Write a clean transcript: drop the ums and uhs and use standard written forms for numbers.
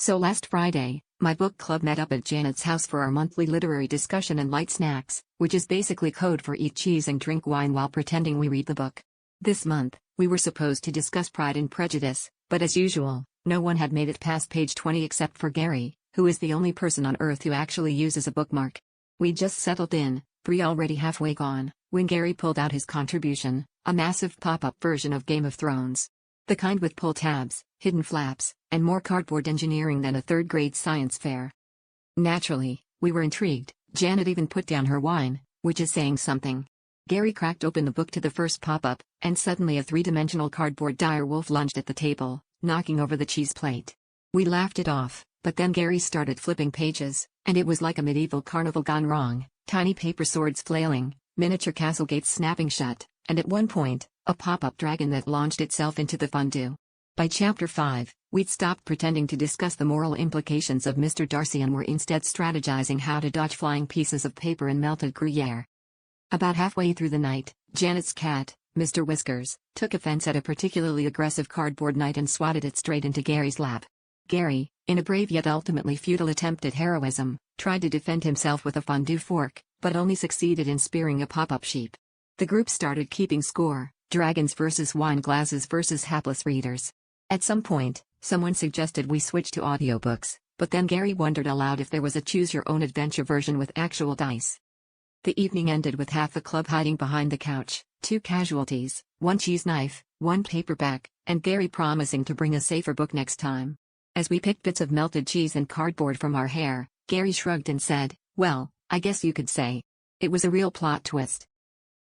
So last Friday, my book club met up at Janet's house for our monthly literary discussion and light snacks, which is basically code for eat cheese and drink wine while pretending we read the book. This month, we were supposed to discuss Pride and Prejudice, but as usual, no one had made it past page 20 except for Gary, who is the only person on earth who actually uses a bookmark. We just settled in, Bree already halfway gone, when Gary pulled out his contribution, a massive pop-up version of Game of Thrones. The kind with pull tabs, hidden flaps, and more cardboard engineering than a third-grade science fair. Naturally, we were intrigued. Janet even put down her wine, which is saying something. Gary cracked open the book to the first pop-up, and suddenly a three-dimensional cardboard dire wolf lunged at the table, knocking over the cheese plate. We laughed it off, but then Gary started flipping pages, and it was like a medieval carnival gone wrong, tiny paper swords flailing, miniature castle gates snapping shut, and at one point, a pop-up dragon that launched itself into the fondue. By chapter 5, we'd stopped pretending to discuss the moral implications of Mr. Darcy and were instead strategizing how to dodge flying pieces of paper and melted Gruyere. About halfway through the night, Janet's cat, Mr. Whiskers, took offense at a particularly aggressive cardboard knight and swatted it straight into Gary's lap. Gary, in a brave yet ultimately futile attempt at heroism, tried to defend himself with a fondue fork, but only succeeded in spearing a pop-up sheep. The group started keeping score, dragons versus wine glasses versus hapless readers. At some point, someone suggested we switch to audiobooks, but then Gary wondered aloud if there was a choose-your-own-adventure version with actual dice. The evening ended with half the club hiding behind the couch, 2 casualties, 1 cheese knife, 1 paperback, and Gary promising to bring a safer book next time. As we picked bits of melted cheese and cardboard from our hair, Gary shrugged and said, "Well, I guess you could say. It was a real plot twist."